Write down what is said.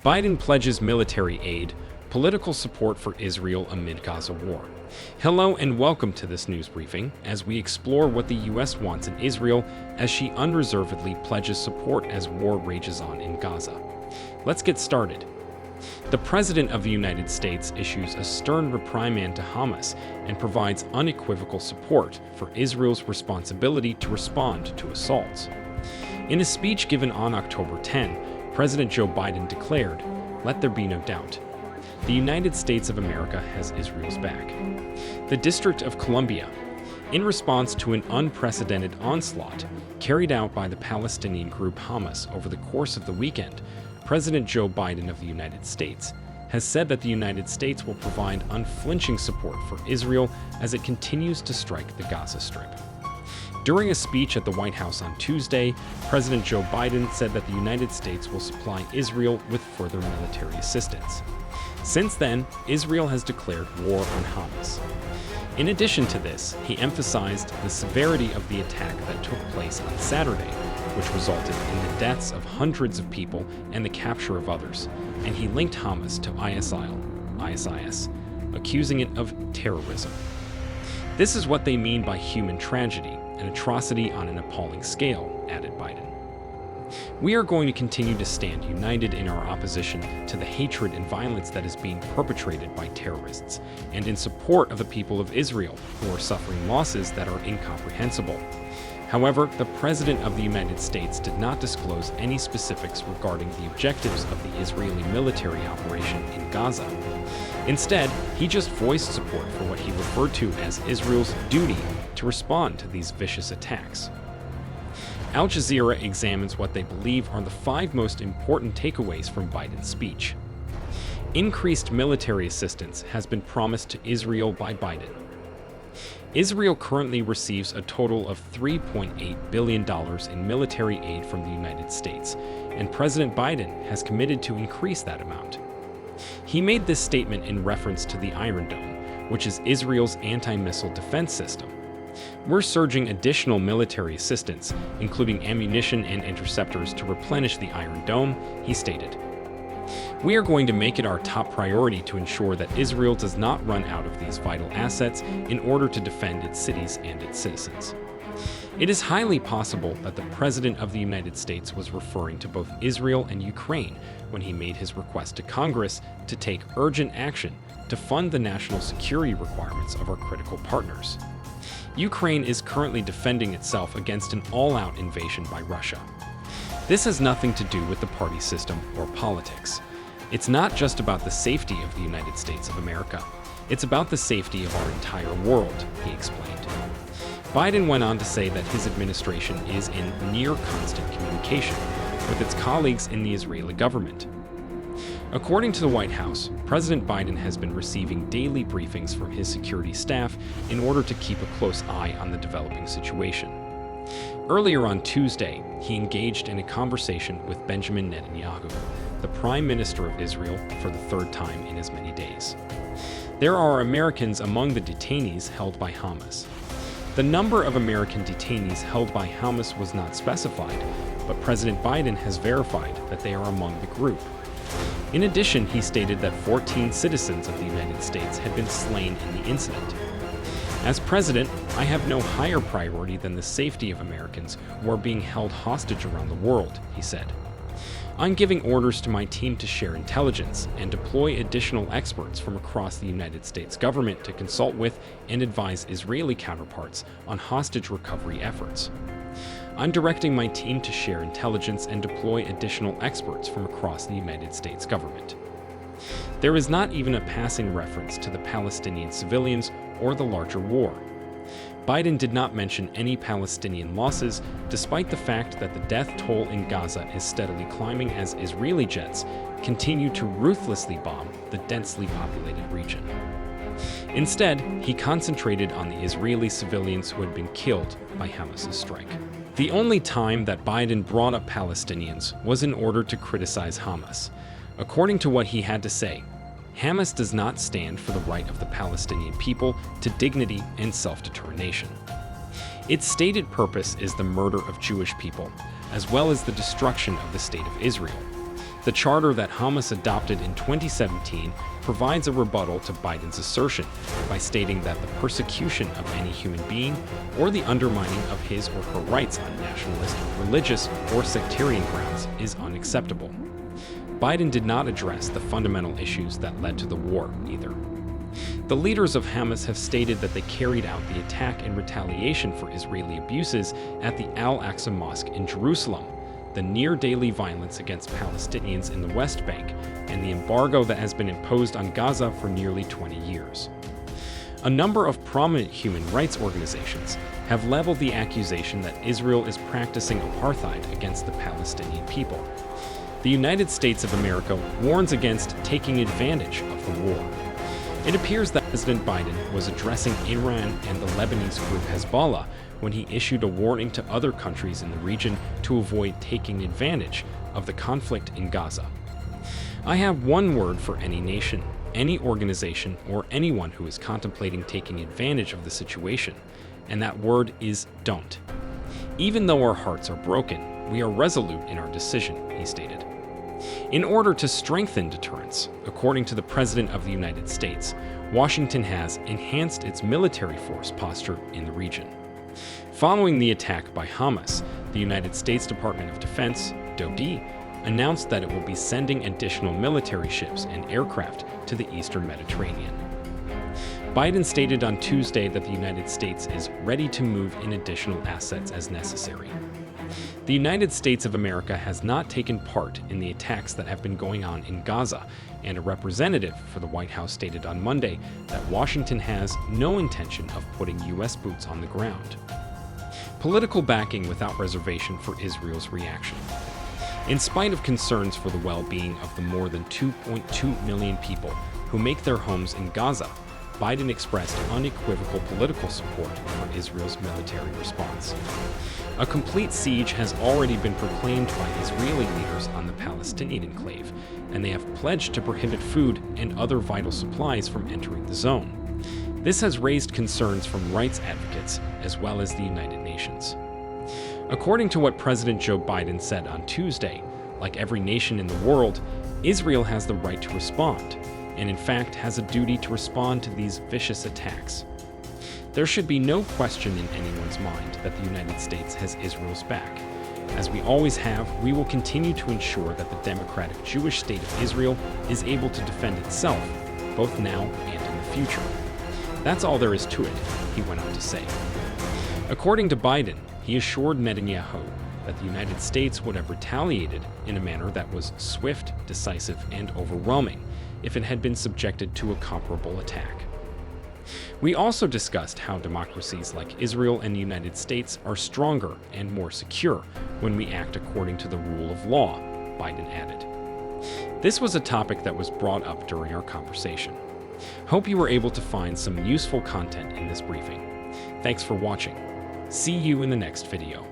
Biden pledges military aid, political support for Israel amid Gaza war. Hello and welcome to this news briefing as we explore what the U.S. wants in Israel as she unreservedly pledges support as war rages on in Gaza. Let's get started. The President of the United States issues a stern reprimand to Hamas and provides unequivocal support for Israel's responsibility to respond to assaults. In a speech given on October 10, President Joe Biden declared, "Let there be no doubt. The United States of America has Israel's back." The District of Columbia, in response to an unprecedented onslaught carried out by the Palestinian group Hamas over the course of the weekend, President Joe Biden of the United States has said that the United States will provide unflinching support for Israel as it continues to strike the Gaza Strip. During a speech at the White House on Tuesday, President Joe Biden said that the United States will supply Israel with further military assistance. Since then, Israel has declared war on Hamas. In addition to this, he emphasized the severity of the attack that took place on Saturday, which resulted in the deaths of hundreds of people and the capture of others, and he linked Hamas to ISIS, accusing it of terrorism. "This is what they mean by human tragedy, an atrocity on an appalling scale," added Biden. "We are going to continue to stand united in our opposition to the hatred and violence that is being perpetrated by terrorists, and in support of the people of Israel, who are suffering losses that are incomprehensible." However, the President of the United States did not disclose any specifics regarding the objectives of the Israeli military operation in Gaza. Instead, he just voiced support for what he referred to as Israel's duty to respond to these vicious attacks. Al Jazeera examines what they believe are the 5 most important takeaways from Biden's speech. Increased military assistance has been promised to Israel by Biden. Israel currently receives a total of $3.8 billion in military aid from the United States, and President Biden has committed to increase that amount. He made this statement in reference to the Iron Dome, which is Israel's anti-missile defense system. "We're surging additional military assistance, including ammunition and interceptors to replenish the Iron Dome," he stated. "We are going to make it our top priority to ensure that Israel does not run out of these vital assets in order to defend its cities and its citizens." It is highly possible that the President of the United States was referring to both Israel and Ukraine when he made his request to Congress to take urgent action to fund the national security requirements of our critical partners. Ukraine is currently defending itself against an all-out invasion by Russia. This has nothing to do with the party system or politics. It's not just about the safety of the United States of America. It's about the safety of our entire world, he explained. Biden went on to say that his administration is in near constant communication with its colleagues in the Israeli government. According to the White House, President Biden has been receiving daily briefings from his security staff in order to keep a close eye on the developing situation. Earlier on Tuesday, he engaged in a conversation with Benjamin Netanyahu, the Prime Minister of Israel, for the 3rd time in as many days. There are Americans among the detainees held by Hamas. The number of American detainees held by Hamas was not specified, but President Biden has verified that they are among the group. In addition, he stated that 14 citizens of the United States had been slain in the incident. "As president, I have no higher priority than the safety of Americans who are being held hostage around the world," he said. "I'm giving orders to my team to share intelligence and deploy additional experts from across the United States government to consult with and advise Israeli counterparts on hostage recovery efforts. I'm directing my team to share intelligence and deploy additional experts from across the United States government." There is not even a passing reference to the Palestinian civilians or the larger war. Biden did not mention any Palestinian losses, despite the fact that the death toll in Gaza is steadily climbing as Israeli jets continue to ruthlessly bomb the densely populated region. Instead, he concentrated on the Israeli civilians who had been killed by Hamas's strike. The only time that Biden brought up Palestinians was in order to criticize Hamas. According to what he had to say, Hamas does not stand for the right of the Palestinian people to dignity and self-determination. Its stated purpose is the murder of Jewish people, as well as the destruction of the State of Israel. The charter that Hamas adopted in 2017 provides a rebuttal to Biden's assertion by stating that the persecution of any human being or the undermining of his or her rights on nationalist, religious, or sectarian grounds is unacceptable. Biden did not address the fundamental issues that led to the war either. The leaders of Hamas have stated that they carried out the attack in retaliation for Israeli abuses at the Al-Aqsa Mosque in Jerusalem, the near-daily violence against Palestinians in the West Bank, and the embargo that has been imposed on Gaza for nearly 20 years. A number of prominent human rights organizations have leveled the accusation that Israel is practicing apartheid against the Palestinian people. The United States of America warns against taking advantage of the war. It appears that President Biden was addressing Iran and the Lebanese group Hezbollah when he issued a warning to other countries in the region to avoid taking advantage of the conflict in Gaza. I have one word for any nation, any organization, or anyone who is contemplating taking advantage of the situation, and that word is don't. Even though our hearts are broken, we are resolute in our decision, he stated. In order to strengthen deterrence, according to the President of the United States, Washington has enhanced its military force posture in the region. Following the attack by Hamas, the United States Department of Defense, DoD, announced that it will be sending additional military ships and aircraft to the eastern Mediterranean. Biden stated on Tuesday that the United States is ready to move in additional assets as necessary. The United States of America has not taken part in the attacks that have been going on in Gaza, and a representative for the White House stated on Monday that Washington has no intention of putting U.S. boots on the ground. Political backing without reservation for Israel's reaction. In spite of concerns for the well-being of the more than 2.2 million people who make their homes in Gaza, Biden expressed unequivocal political support for Israel's military response. A complete siege has already been proclaimed by Israeli leaders on the Palestinian enclave, and they have pledged to prohibit food and other vital supplies from entering the zone. This has raised concerns from rights advocates as well as the United Nations. According to what President Joe Biden said on Tuesday, like every nation in the world, Israel has the right to respond, and in fact has a duty to respond to these vicious attacks. There should be no question in anyone's mind that the United States has Israel's back. As we always have, we will continue to ensure that the democratic Jewish state of Israel is able to defend itself, both now and in the future. That's all there is to it, he went on to say. According to Biden, he assured Netanyahu that the United States would have retaliated in a manner that was swift, decisive, and overwhelming if it had been subjected to a comparable attack. We also discussed how democracies like Israel and the United States are stronger and more secure when we act according to the rule of law, Biden added. This was a topic that was brought up during our conversation. Hope you were able to find some useful content in this briefing. Thanks for watching. See you in the next video.